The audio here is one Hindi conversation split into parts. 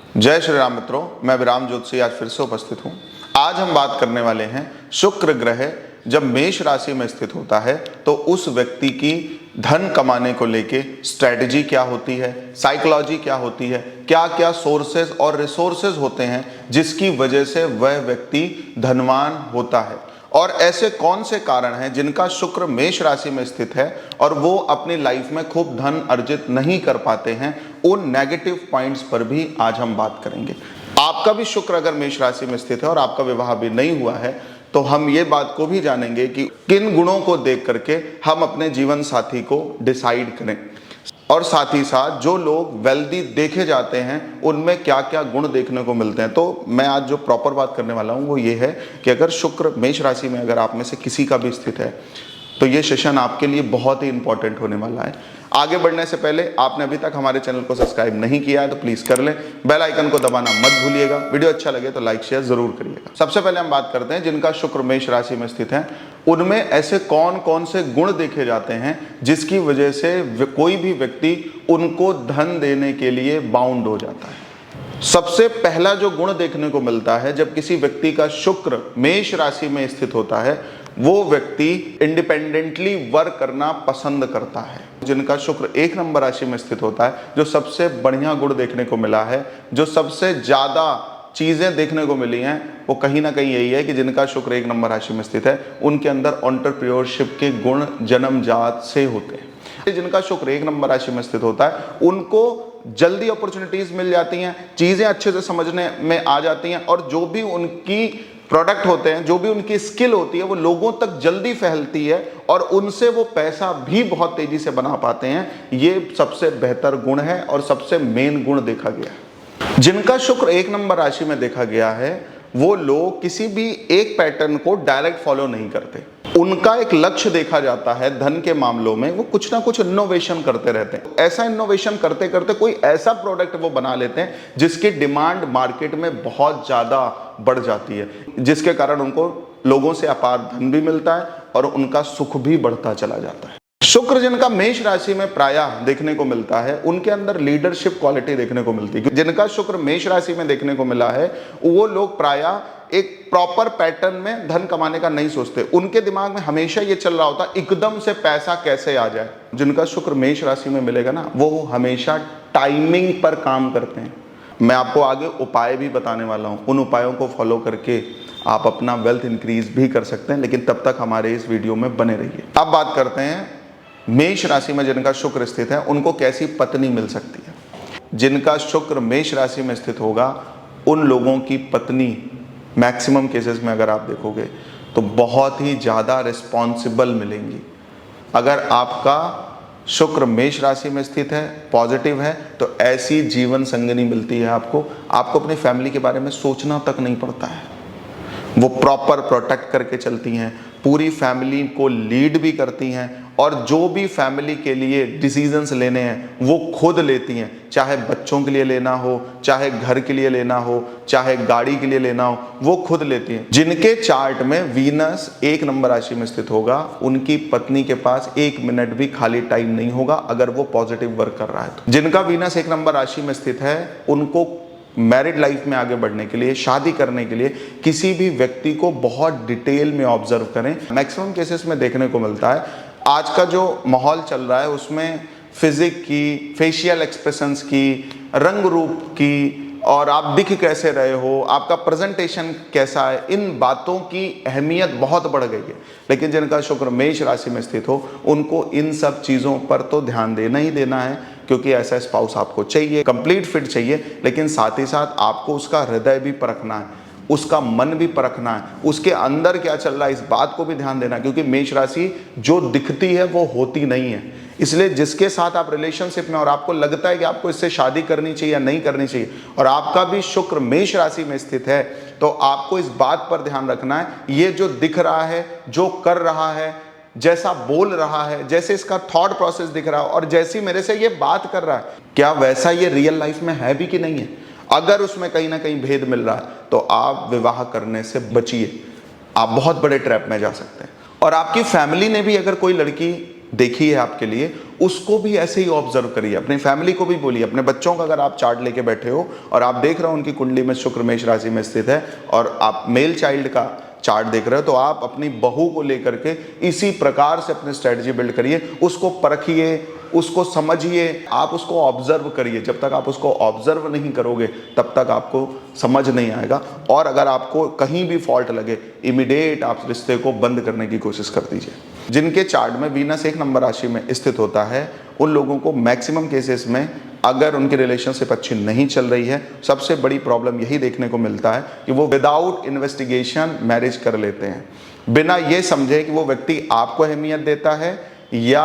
जय श्री राम मित्रों, मैं विराम ज्योतिषी आज फिर से उपस्थित हूँ। आज हम बात करने वाले हैं शुक्र ग्रह जब मेष राशि में स्थित होता है तो उस व्यक्ति की धन कमाने को लेके स्ट्रेटजी क्या होती है, साइकोलॉजी क्या होती है, क्या क्या सोर्सेज और रिसोर्सेज होते हैं जिसकी वजह से वह व्यक्ति धनवान होता है, और ऐसे कौन से कारण हैं जिनका शुक्र मेष राशि में स्थित है और वो अपनी लाइफ में खूब धन अर्जित नहीं कर पाते हैं। उन नेगेटिव पॉइंट्स पर भी आज हम बात करेंगे। आपका भी शुक्र अगर मेष राशि में स्थित है और आपका विवाह भी नहीं हुआ है तो हम ये बात को भी जानेंगे कि किन गुणों को देख करके हम अपने जीवन साथी को डिसाइड करें, और साथ ही साथ जो लोग वेल्दी देखे जाते हैं उनमें क्या क्या गुण देखने को मिलते हैं। तो मैं आज जो प्रॉपर बात करने वाला हूँ वो ये है कि अगर शुक्र मेष राशि में अगर आप में से किसी का भी स्थित है तो ये सेशन आपके लिए बहुत ही इंपॉर्टेंट होने वाला है। आगे बढ़ने से पहले आपने अभी तक हमारे चैनल को सब्सक्राइब नहीं किया है तो प्लीज कर लें, बेल आइकन को दबाना मत भूलिएगा। वीडियो अच्छा लगे तो लाइक शेयर जरूर करिएगा। सबसे पहले हम बात करते हैं जिनका शुक्र मेष राशि में स्थित है उनमें ऐसे कौन कौन से गुण देखे जाते हैं जिसकी वजह से कोई भी व्यक्ति उनको धन देने के लिए बाउंड हो जाता है। सबसे पहला जो गुण देखने को मिलता है जब किसी व्यक्ति का शुक्र मेष राशि में स्थित होता है, वो व्यक्ति इंडिपेंडेंटली वर्क करना पसंद करता है। जिनका शुक्र 1 नंबर राशि में स्थित होता है, जो सबसे बढ़िया गुण देखने को मिला है, जो सबसे ज्यादा चीजें देखने को मिली हैं, वो कहीं ना कहीं यही है कि जिनका शुक्र 1 नंबर राशि में स्थित है उनके अंदर एंटरप्रेन्योरशिप के गुण जन्मजात से होते हैं। जिनका शुक्र 1 नंबर राशि में स्थित होता है उनको जल्दी अपॉर्चुनिटीज मिल जाती हैं, चीजें अच्छे से समझने में आ जाती हैं, और जो भी उनकी प्रोडक्ट होते हैं, जो भी उनकी स्किल होती है वो लोगों तक जल्दी फैलती है और उनसे वो पैसा भी बहुत तेजी से बना पाते हैं। ये सबसे बेहतर गुण है और सबसे मेन गुण देखा गया है। जिनका शुक्र 1 नंबर राशि में देखा गया है वो लोग किसी भी एक पैटर्न को डायरेक्ट फॉलो नहीं करते। उनका एक लक्ष्य देखा जाता है धन के मामलों में, वो कुछ ना कुछ इनोवेशन करते रहते हैं। ऐसा इनोवेशन करते करते कोई ऐसा प्रोडक्ट वो बना लेते हैं जिसकी डिमांड मार्केट में बहुत ज्यादा बढ़ जाती है, जिसके कारण उनको लोगों से अपार धन भी मिलता है और उनका सुख भी बढ़ता चला जाता है। शुक्र जिनका मेष राशि में प्रायः देखने को मिलता है उनके अंदर लीडरशिप क्वालिटी देखने को मिलती है। जिनका शुक्र मेष राशि में देखने को मिला है वो लोग प्रायः एक प्रॉपर पैटर्न में धन कमाने का नहीं सोचते। उनके दिमाग में हमेशा ये चल रहा होता एकदम से पैसा कैसे आ जाए। जिनका शुक्र मेष राशि में मिलेगा ना, वो हमेशा टाइमिंग पर काम करते हैं। मैं आपको आगे उपाय भी बताने वाला हूँ, उन उपायों को फॉलो करके आप अपना वेल्थ इंक्रीज भी कर सकते हैं, लेकिन तब तक हमारे इस वीडियो में बने रहिए। अब बात करते हैं मेष राशि में जिनका शुक्र स्थित है उनको कैसी पत्नी मिल सकती है। जिनका शुक्र मेष राशि में स्थित होगा उन लोगों की पत्नी मैक्सिमम केसेस में अगर आप देखोगे तो बहुत ही ज़्यादा रिस्पॉन्सिबल मिलेंगी। अगर आपका शुक्र मेष राशि में स्थित है, पॉजिटिव है, तो ऐसी जीवन संगनी मिलती है आपको अपनी फैमिली के बारे में सोचना तक नहीं पड़ता है। वो प्रॉपर प्रोटेक्ट करके चलती हैं, पूरी फैमिली को लीड भी करती हैं, और जो भी फैमिली के लिए डिसीजंस लेने हैं वो खुद लेती हैं। चाहे बच्चों के लिए लेना हो, चाहे घर के लिए लेना हो, चाहे गाड़ी के लिए लेना हो, वो खुद लेती हैं। जिनके चार्ट में वीनस 1 नंबर राशि में स्थित होगा उनकी पत्नी के पास 1 मिनट भी खाली टाइम नहीं होगा अगर वो पॉजिटिव वर्क कर रहा है तो। जिनका वीनस 1 नंबर राशि में स्थित है उनको मैरिड लाइफ में आगे बढ़ने के लिए, शादी करने के लिए किसी भी व्यक्ति को बहुत डिटेल में ऑब्जर्व करें। मैक्सिमम केसेस में देखने को मिलता है आज का जो माहौल चल रहा है उसमें फिजिक की, फेशियल एक्सप्रेशंस की, रंग रूप की, और आप दिख कैसे रहे हो, आपका प्रेजेंटेशन कैसा है, इन बातों की अहमियत बहुत बढ़ गई है। लेकिन जिनका शुक्र मेष राशि में स्थित हो उनको इन सब चीज़ों पर तो ध्यान देना ही देना है, क्योंकि ऐसा स्पाउस आपको चाहिए, कंप्लीट फिट चाहिए, लेकिन साथ ही साथ आपको उसका हृदय भी परखना है, उसका मन भी परखना है, उसके अंदर क्या चल रहा है इस बात को भी ध्यान देना, क्योंकि मेष राशि जो दिखती है वो होती नहीं है। इसलिए जिसके साथ आप रिलेशनशिप में और आपको लगता है कि आपको इससे शादी करनी चाहिए या नहीं करनी चाहिए, और आपका भी शुक्र मेष राशि में स्थित है, तो आपको इस बात पर ध्यान रखना है ये जो दिख रहा है, जो कर रहा है, जैसा बोल रहा है, जैसे इसका थॉट प्रोसेस दिख रहा है और जैसी मेरे से ये बात कर रहा है, क्या वैसा ये रियल लाइफ में है भी कि नहीं है। अगर उसमें कहीं ना कहीं भेद मिल रहा है तो आप विवाह करने से बचिए, आप बहुत बड़े ट्रैप में जा सकते हैं। और आपकी फैमिली ने भी अगर कोई लड़की देखी है आपके लिए, उसको भी ऐसे ही ऑब्जर्व करिए। अपनी फैमिली को भी बोलिए, अपने बच्चों का अगर आप चार्ट लेके बैठे हो और आप देख रहे हो उनकी कुंडली में शुक्र मेष राशि में स्थित है और आप मेल चाइल्ड का चार्ट देख रहे हो, तो आप अपनी बहू को लेकर के इसी प्रकार से अपनी स्ट्रेटजी बिल्ड करिए। उसको परखिए, उसको समझिए, आप उसको ऑब्जर्व करिए। जब तक आप उसको ऑब्जर्व नहीं करोगे तब तक आपको समझ नहीं आएगा। और अगर आपको कहीं भी फॉल्ट लगे, इमीडिएट आप रिश्ते को बंद करने की कोशिश कर दीजिए। जिनके चार्ट में वीनस 1 नंबर राशि में स्थित होता है, उन लोगों को मैक्सिमम केसेस में अगर उनकी रिलेशनशिप अच्छी नहीं चल रही है, सबसे बड़ी प्रॉब्लम यही देखने को मिलता है कि वो विदाउट इन्वेस्टिगेशन मैरिज कर लेते हैं, बिना ये समझे कि वो व्यक्ति आपको अहमियत देता है या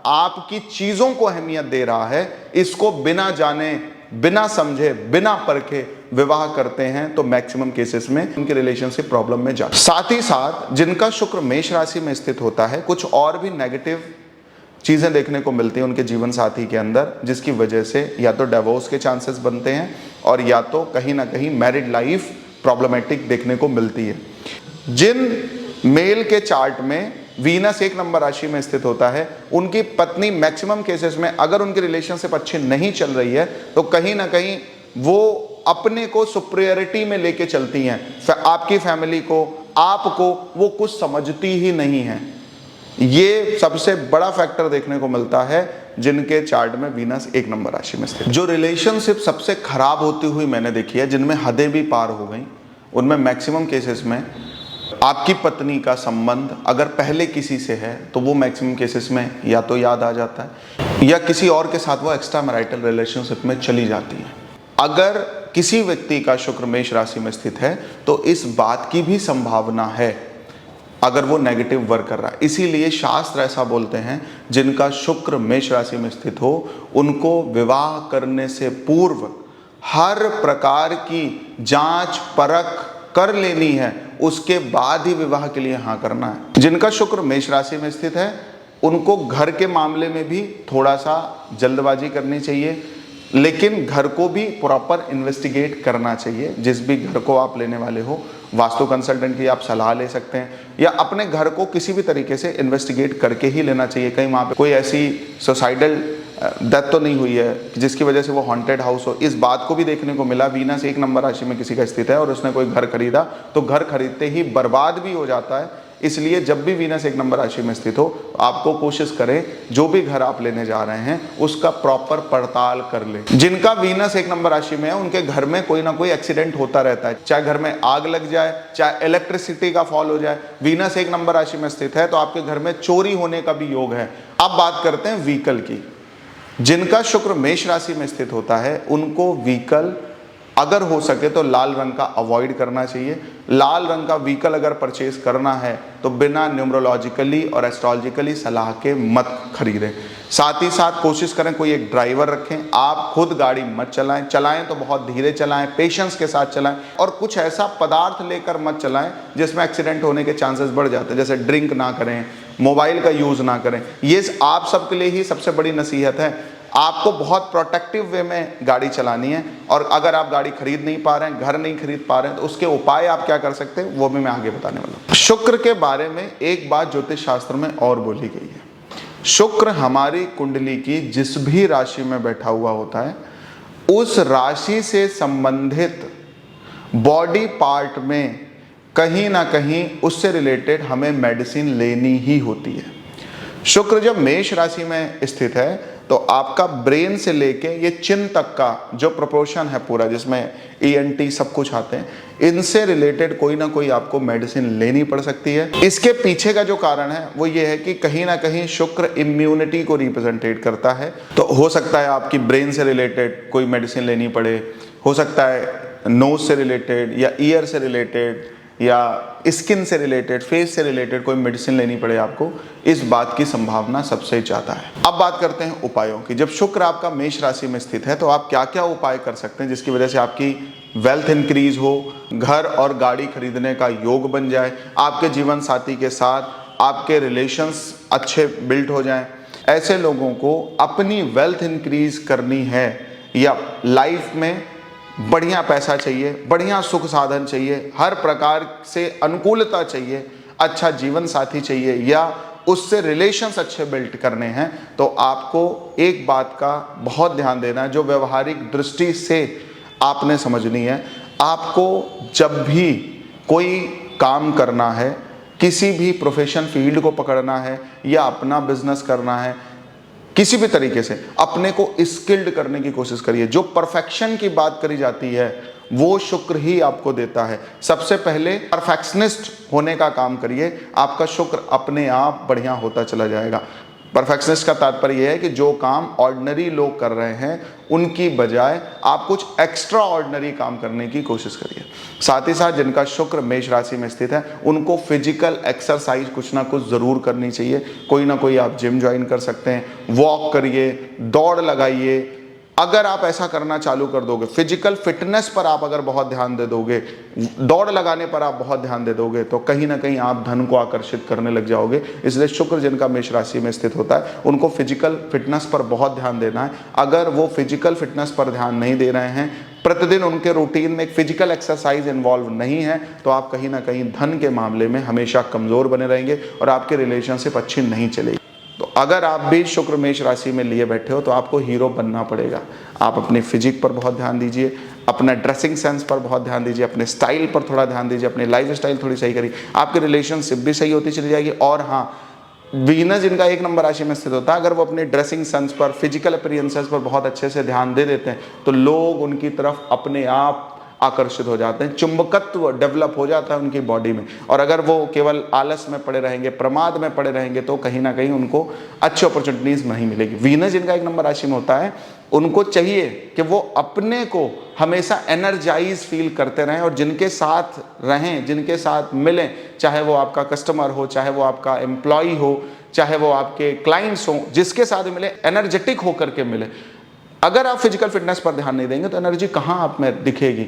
आपकी चीजों को अहमियत दे रहा है। इसको बिना जाने, बिना समझे, बिना परखे विवाह करते हैं, तो मैक्सिमम केसेस में उनकी रिलेशनशिप प्रॉब्लम में जाती है। साथ ही साथ जिनका शुक्र मेष राशि में स्थित होता है, कुछ और भी नेगेटिव चीजें देखने को मिलती हैं उनके जीवन साथी के अंदर, जिसकी वजह से या तो डिवोर्स के चांसेस बनते हैं और या तो कहीं ना कहीं मैरिड लाइफ प्रॉब्लमेटिक देखने को मिलती है। जिन मेल के चार्ट में वीनस 1 नंबर राशि में स्थित होता है, उनकी पत्नी मैक्सिमम केसेस में अगर उनकी रिलेशनशिप अच्छी नहीं चल रही है, तो कहीं ना कहीं वो अपने को सुपीरियरिटी में लेके चलती हैं। आपकी फैमिली को, आपको वो कुछ समझती ही नहीं है। ये सबसे बड़ा फैक्टर देखने को मिलता है जिनके चार्ट में वीनस 1 नंबर राशि में स्थित। जो रिलेशनशिप सबसे खराब होती हुई मैंने देखी है, जिनमें हदें भी पार हो गई, उनमें मैक्सिमम केसेस में आपकी पत्नी का संबंध अगर पहले किसी से है तो वो मैक्सिमम केसेस में या तो याद आ जाता है या किसी और के साथ वो एक्स्ट्रा मैरिटल रिलेशनशिप में चली जाती है। अगर किसी व्यक्ति का शुक्र मेष राशि में स्थित है तो इस बात की भी संभावना है अगर वो नेगेटिव वर्क कर रहा है। इसीलिए शास्त्र ऐसा बोलते हैं, जिनका शुक्र मेष राशि में स्थित हो उनको विवाह करने से पूर्व हर प्रकार की जांच परख कर लेनी है, उसके बाद ही विवाह के लिए हाँ करना है। जिनका शुक्र मेष राशि में स्थित है, उनको घर के मामले में भी थोड़ा सा जल्दबाजी करनी चाहिए, लेकिन घर को भी प्रॉपर इन्वेस्टिगेट करना चाहिए। जिस भी घर को आप लेने वाले हो, वास्तु कंसल्टेंट की आप सलाह ले सकते हैं या अपने घर को किसी भी तरीके से इन्वेस्टिगेट करके ही लेना चाहिए। कहीं वहाँ पे कोई ऐसी सुसाइडल डेथ तो नहीं हुई है जिसकी वजह से वो हॉन्टेड हाउस हो। इस बात को भी देखने को मिला, वीनस 1 नंबर राशि में किसी का स्थित है और उसने कोई घर खरीदा तो घर खरीदते ही बर्बाद भी हो जाता है। इसलिए जब भी वीनस 1 नंबर राशि में स्थित हो, आपको कोशिश करें जो भी घर आप लेने जा रहे हैं उसका प्रॉपर पड़ताल कर लें। जिनका वीनस 1 नंबर राशि में है, उनके घर में कोई ना कोई एक्सीडेंट होता रहता है, चाहे घर में आग लग जाए, चाहे इलेक्ट्रिसिटी का फॉल हो जाए। वीनस 1 नंबर राशि में स्थित है तो आपके घर में चोरी होने का भी योग है। अब बात करते हैं व्हीकल की। जिनका शुक्र मेष राशि में स्थित होता है, उनको व्हीकल अगर हो सके तो लाल रंग का अवॉइड करना चाहिए। लाल रंग का व्हीकल अगर परचेज करना है तो बिना न्यूमरोलॉजिकली और एस्ट्रोलॉजिकली सलाह के मत खरीदें। साथ ही साथ कोशिश करें कोई एक ड्राइवर रखें, आप खुद गाड़ी मत चलाएं। चलाएं तो बहुत धीरे चलाएं, पेशेंस के साथ चलाएं और कुछ ऐसा पदार्थ लेकर मत चलाएं जिसमें एक्सीडेंट होने के चांसेस बढ़ जाते हैं। जैसे ड्रिंक ना करें, मोबाइल का यूज़ ना करें। ये आप सबके लिए ही सबसे बड़ी नसीहत है। आपको बहुत प्रोटेक्टिव वे में गाड़ी चलानी है और अगर आप गाड़ी खरीद नहीं पा रहे हैं, घर नहीं खरीद पा रहे हैं, तो उसके उपाय आप क्या कर सकते हैं वो भी मैं आगे बताने वाला हूँ। शुक्र के बारे में एक बात ज्योतिष शास्त्र में और बोली गई है। शुक्र हमारी कुंडली की जिस भी राशि में बैठा हुआ होता है, उस राशि से संबंधित बॉडी पार्ट में कहीं ना कहीं उससे रिलेटेड हमें मेडिसिन लेनी ही होती है। शुक्र जब मेष राशि में स्थित है तो आपका ब्रेन से लेके ये चिन तक का जो प्रोपोर्शन है पूरा, जिसमें ENT सब कुछ आते हैं, इनसे रिलेटेड कोई ना कोई आपको मेडिसिन लेनी पड़ सकती है। इसके पीछे का जो कारण है वो ये है कि कहीं ना कहीं शुक्र इम्यूनिटी को रिप्रेजेंटेट करता है। तो हो सकता है आपकी ब्रेन से रिलेटेड कोई मेडिसिन लेनी पड़े, हो सकता है नोज से रिलेटेड या ईयर से रिलेटेड या स्किन से रिलेटेड, फेस से रिलेटेड कोई मेडिसिन लेनी पड़े आपको। इस बात की संभावना सबसे ज़्यादा है। अब बात करते हैं उपायों की। जब शुक्र आपका मेष राशि में स्थित है तो आप क्या क्या उपाय कर सकते हैं जिसकी वजह से आपकी वेल्थ इंक्रीज हो, घर और गाड़ी खरीदने का योग बन जाए, आपके जीवन साथी के साथ आपके रिलेशंस अच्छे बिल्ड हो जाएं। ऐसे लोगों को अपनी वेल्थ इंक्रीज करनी है या लाइफ में बढ़िया पैसा चाहिए, बढ़िया सुख साधन चाहिए, हर प्रकार से अनुकूलता चाहिए, अच्छा जीवन साथी चाहिए या उससे रिलेशंस अच्छे बिल्ड करने हैं, तो आपको एक बात का बहुत ध्यान देना है जो व्यवहारिक दृष्टि से आपने समझनी है। आपको जब भी कोई काम करना है, किसी भी प्रोफेशन फील्ड को पकड़ना है या अपना बिजनेस करना है, किसी भी तरीके से अपने को स्किल्ड करने की कोशिश करिए। जो परफेक्शन की बात करी जाती है वो शुक्र ही आपको देता है। सबसे पहले परफेक्शनिस्ट होने का काम करिए, आपका शुक्र अपने आप बढ़िया होता चला जाएगा। परफेक्शनिस्ट का तात्पर्य यह है कि जो काम ऑर्डिनरी लोग कर रहे हैं उनकी बजाय आप कुछ एक्स्ट्रा ऑर्डिनरी काम करने की कोशिश करिए। साथ ही साथ जिनका शुक्र मेष राशि में स्थित है उनको फिजिकल एक्सरसाइज कुछ ना कुछ ज़रूर करनी चाहिए। कोई ना कोई आप जिम ज्वाइन कर सकते हैं, वॉक करिए, दौड़ लगाइए। अगर आप ऐसा करना चालू कर दोगे, फिजिकल फिटनेस पर आप अगर बहुत ध्यान दे दोगे, दौड़ लगाने पर आप बहुत ध्यान दे दोगे, तो कहीं ना कहीं आप धन को आकर्षित करने लग जाओगे। इसलिए शुक्र जिनका मेष राशि में स्थित होता है उनको फिजिकल फिटनेस पर बहुत ध्यान देना है। अगर वो फिजिकल फिटनेस पर ध्यान नहीं दे रहे हैं, प्रतिदिन उनके रूटीन में एक फिजिकल एक्सरसाइज इन्वॉल्व नहीं है, तो आप कहीं ना कहीं धन के मामले में हमेशा कमज़ोर बने रहेंगे और आपकी रिलेशनशिप अच्छी नहीं चलेगी। तो अगर आप भी शुक्र मेष राशि में लिए बैठे हो तो आपको हीरो बनना पड़ेगा। आप अपनी फिजिक पर बहुत ध्यान दीजिए, अपना ड्रेसिंग सेंस पर बहुत ध्यान दीजिए, अपने स्टाइल पर थोड़ा ध्यान दीजिए, अपनी लाइफ स्टाइल थोड़ी सही करिए, आपकी रिलेशनशिप भी सही होती चली जाएगी। और हाँ, वीनस जिनका 1 नंबर राशि में स्थित होता है, अगर वो अपने ड्रेसिंग सेंस पर, फिजिकल अपीयरेंसेस पर बहुत अच्छे से ध्यान दे देते हैं तो लोग उनकी तरफ अपने आप आकर्षित हो जाते हैं, चुंबकत्व डेवलप हो जाता है उनकी बॉडी में। और अगर वो केवल आलस में पड़े रहेंगे, प्रमाद में पड़े रहेंगे, तो कहीं ना कहीं उनको अच्छी अपॉर्चुनिटीज नहीं मिलेगी। वीनस जिनका 1 नंबर राशि में होता है उनको चाहिए कि वो अपने को हमेशा एनर्जाइज फील करते रहें और जिनके साथ रहें, जिनके साथ मिलें, चाहे वो आपका कस्टमर हो, चाहे वो आपका एम्प्लॉय हो, चाहे वो आपके क्लाइंट्स हो, जिसके साथ मिले एनर्जेटिक होकर के मिले। अगर आप फिजिकल फिटनेस पर ध्यान नहीं देंगे तो एनर्जी कहाँ आप में दिखेगी।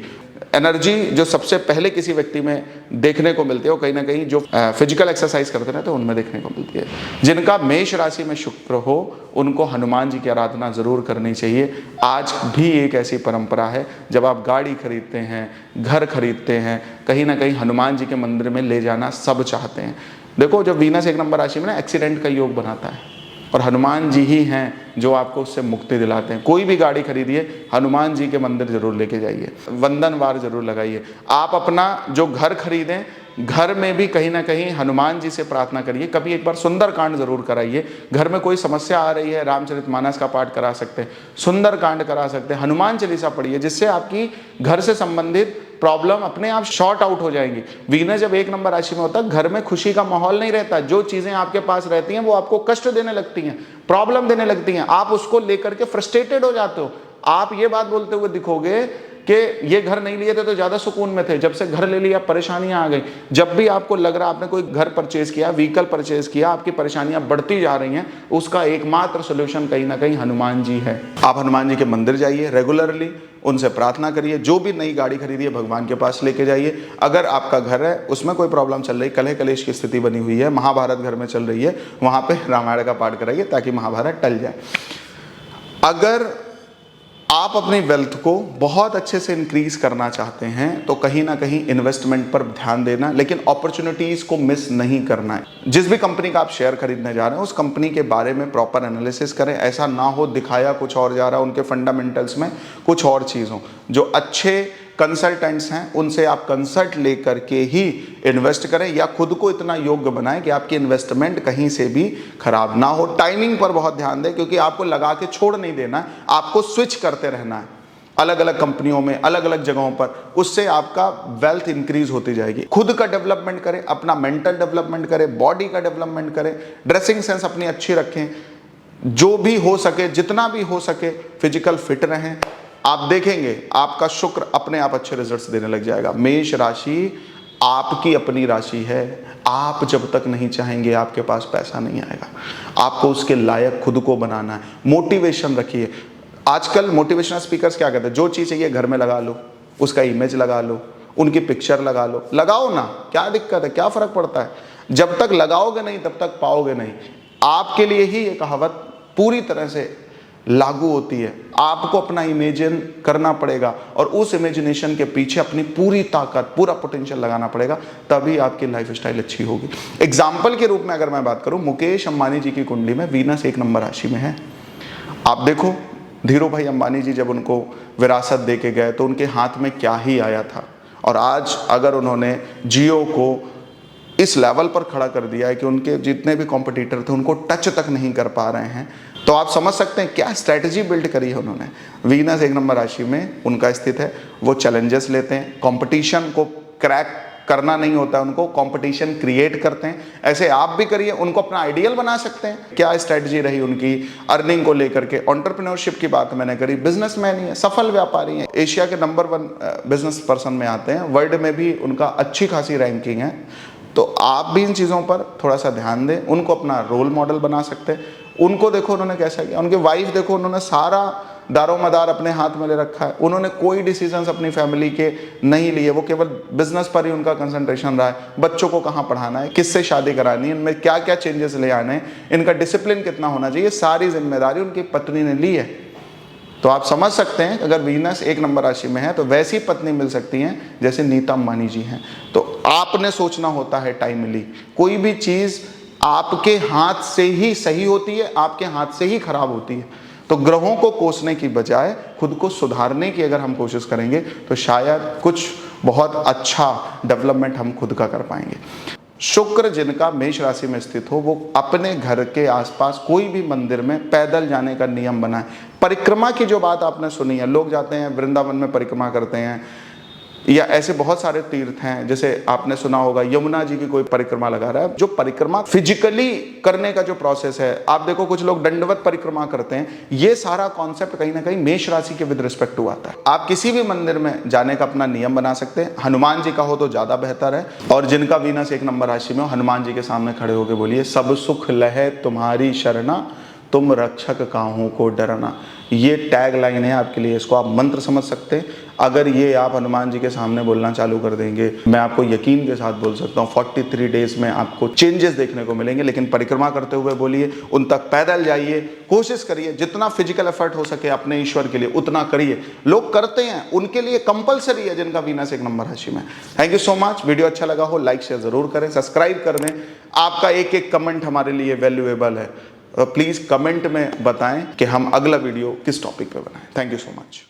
एनर्जी जो सबसे पहले किसी व्यक्ति में देखने को मिलती है वो कहीं ना कहीं जो फिजिकल एक्सरसाइज करते रहते हैं उनमें देखने को मिलती है। जिनका मेष राशि में शुक्र हो उनको हनुमान जी की आराधना जरूर करनी चाहिए। आज भी एक ऐसी परंपरा है, जब आप गाड़ी खरीदते हैं, घर खरीदते हैं, कहीं ना कहीं हनुमान जी के मंदिर में ले जाना सब चाहते हैं। देखो, जब वीनस 1 नंबर राशि में ना एक्सीडेंट का योग बनाता है और हनुमान जी ही हैं जो आपको उससे मुक्ति दिलाते हैं। कोई भी गाड़ी खरीदिए, हनुमान जी के मंदिर जरूर लेके जाइए, वंदनवार जरूर लगाइए। आप अपना जो घर खरीदें, घर में भी कहीं ना कहीं हनुमान जी से प्रार्थना करिए। कभी एक बार सुंदरकांड जरूर कराइए। घर में कोई समस्या आ रही है, रामचरितमानस का पाठ करा सकते हैं, सुंदरकांड करा सकते हैं, हनुमान चालीसा पढ़िए, जिससे आपकी घर से संबंधित प्रॉब्लम अपने आप शॉर्ट आउट हो जाएंगी। वीनस जब 1 नंबर राशि में होता है, घर में खुशी का माहौल नहीं रहता। जो चीजें आपके पास रहती हैं वो आपको कष्ट देने लगती हैं, प्रॉब्लम देने लगती हैं, आप उसको लेकर के फ्रस्ट्रेटेड हो जाते हो। आप ये बात बोलते हुए दिखोगे कि ये घर नहीं लिए थे तो ज्यादा सुकून में थे, जब से घर ले लिया परेशानियां आ गई। जब भी आपको लग रहा आपने कोई घर परचेज किया, व्हीकल परचेज किया, आपकी परेशानियां बढ़ती जा रही हैं, उसका एकमात्र सोल्यूशन कहीं ना कहीं हनुमान जी है। आप हनुमान जी के मंदिर जाइए, रेगुलरली उनसे प्रार्थना करिए। जो भी नई गाड़ी खरीदी है भगवान के पास लेके जाइए। अगर आपका घर है उसमें कोई प्रॉब्लम चल रही, कलह कलेश की स्थिति बनी हुई है, महाभारत घर में चल रही है, वहां पे रामायण का पाठ कराइए ताकि महाभारत टल जाए। अगर आप अपनी वेल्थ को बहुत अच्छे से इंक्रीज करना चाहते हैं तो कहीं ना कहीं इन्वेस्टमेंट पर ध्यान देना, लेकिन अपॉर्चुनिटीज को मिस नहीं करना है। जिस भी कंपनी का आप शेयर खरीदने जा रहे हैं उस कंपनी के बारे में प्रॉपर एनालिसिस करें। ऐसा ना हो दिखाया कुछ और जा रहा है, उनके फंडामेंटल्स में कुछ और चीज़ हो। जो अच्छे कंसल्टेंट्स हैं उनसे आप कंसल्ट लेकर के ही इन्वेस्ट करें, या खुद को इतना योग्य बनाएं कि आपकी इन्वेस्टमेंट कहीं से भी खराब ना हो। टाइमिंग पर बहुत ध्यान दें, क्योंकि आपको लगा के छोड़ नहीं देना है, आपको स्विच करते रहना है अलग अलग कंपनियों में, अलग अलग जगहों पर। उससे आपका वेल्थ इंक्रीज होती जाएगी। खुद का डेवलपमेंट करें, अपना मेंटल डेवलपमेंट करें, बॉडी का डेवलपमेंट करें, ड्रेसिंग सेंस अपनी अच्छी रखें, जो भी हो सके, जितना भी हो सके फिजिकल फिट रहें। आप देखेंगे आपका शुक्र अपने आप अच्छे रिजल्ट्स देने लग जाएगा। मेष राशि आपकी अपनी राशि है। आप जब तक नहीं चाहेंगे आपके पास पैसा नहीं आएगा। आपको उसके लायक खुद को बनाना है। मोटिवेशन रखिए। आजकल मोटिवेशनल स्पीकर्स क्या कहते हैं, जो चीज़ चाहिए घर में लगा लो, उसका इमेज लगा लो, उनकी पिक्चर लगा लो। लगाओ ना, क्या दिक्कत है, क्या फर्क पड़ता है। जब तक लगाओगे नहीं तब तक पाओगे नहीं। आपके लिए ही ये कहावत पूरी तरह से लागू होती है। आपको अपना इमेजिन करना पड़ेगा और उस इमेजिनेशन के पीछे अपनी पूरी ताकत, पूरा पोटेंशियल लगाना पड़ेगा, तभी आपकी लाइफ स्टाइल अच्छी होगी। एग्जाम्पल के रूप में अगर मैं बात करूं, मुकेश अंबानी जी की कुंडली में वीनस 1 नंबर राशि में है। आप देखो धीरू भाई अंबानी जी जब उनको विरासत दे के गए तो उनके हाथ में क्या ही आया था, और आज अगर उन्होंने जियो को इस लेवल पर खड़ा कर दिया है कि उनके जितने भी कॉम्पिटिटर थे उनको टच तक नहीं कर पा रहे हैं, तो आप समझ सकते हैं क्या स्ट्रैटेजी बिल्ड करी है उन्होंने। वीनस 1 नंबर राशि में उनका स्थित है, वो चैलेंजेस लेते हैं, कंपटीशन को क्रैक करना नहीं होता है उनको, कंपटीशन क्रिएट करते हैं। ऐसे आप भी करिए, उनको अपना आइडियल बना सकते हैं। क्या स्ट्रैटेजी रही उनकी अर्निंग को लेकर के, एंटरप्रेन्योरशिप की बात मैंने करी, बिजनेसमैन ही है, सफल व्यापारी है, एशिया के नंबर 1 बिजनेस पर्सन में आते हैं, वर्ल्ड में भी उनका अच्छी खासी रैंकिंग है। तो आप भी इन चीज़ों पर थोड़ा सा ध्यान दें, उनको अपना रोल मॉडल बना सकते हैं। उनको देखो उन्होंने कैसा किया, उनकी वाइफ देखो, उन्होंने सारा दारोमदार अपने हाथ में ले रखा है, उन्होंने कोई डिसीजंस अपनी फैमिली के नहीं लिए, वो केवल बिजनेस पर ही उनका कंसंट्रेशन रहा है। बच्चों को कहाँ पढ़ाना है, किससे शादी करानी है, इनमें क्या क्या चेंजेस ले आने हैं, इनका डिसिप्लिन कितना होना चाहिए, सारी जिम्मेदारी उनकी पत्नी ने ली है। तो आप समझ सकते हैं अगर वीनस 1 नंबर राशि में है तो वैसी पत्नी मिल सकती हैं जैसे नीता अंबानी जी हैं। तो आपने सोचना होता है टाइमली, कोई भी चीज़ आपके हाथ से ही सही होती है, आपके हाथ से ही खराब होती है। तो ग्रहों को कोसने की बजाय खुद को सुधारने की अगर हम कोशिश करेंगे तो शायद कुछ बहुत अच्छा डेवलपमेंट हम खुद का कर पाएंगे। शुक्र जिनका मेष राशि में स्थित हो, वो अपने घर के आसपास कोई भी मंदिर में पैदल जाने का नियम बनाए। परिक्रमा की जो बात आपने सुनी है, लोग जाते हैं वृंदावन में परिक्रमा करते हैं, या ऐसे बहुत सारे तीर्थ हैं, जैसे आपने सुना होगा यमुना जी की कोई परिक्रमा लगा रहा है। जो परिक्रमा फिजिकली करने का जो प्रोसेस है, आप देखो कुछ लोग दंडवत परिक्रमा करते हैं, ये सारा कॉन्सेप्ट कहीं ना कहीं मेष राशि के विद रिस्पेक्ट टू आता है। आप किसी भी मंदिर में जाने का अपना नियम बना सकते हैं, हनुमान जी का हो तो ज्यादा बेहतर है। और जिनका वीनस 1 नंबर राशि में हो, हनुमान जी के सामने खड़े होकर बोलिए, सब सुख लहे तुम्हारी शरणा, तुम रक्षक काहू को डरना। ये टैग लाइन है आपके लिए, इसको आप मंत्र समझ सकते हैं। अगर ये आप हनुमान जी के सामने बोलना चालू कर देंगे, मैं आपको यकीन के साथ बोल सकता हूँ 43 डेज में आपको चेंजेस देखने को मिलेंगे। लेकिन परिक्रमा करते हुए बोलिए, उन तक पैदल जाइए, कोशिश करिए जितना फिजिकल एफर्ट हो सके अपने ईश्वर के लिए उतना करिए। लोग करते हैं, उनके लिए कंपलसरी है जिनका वीनस 1 नंबर राशि में। Thank you so much. Video अच्छा लगा हो लाइक शेयर जरूर करें, सब्सक्राइब कर दें। आपका एक एक कमेंट हमारे लिए वैल्यूएबल है। प्लीज़ कमेंट में बताएं कि हम अगला वीडियो किस टॉपिक पे बनाएं। Thank you so much.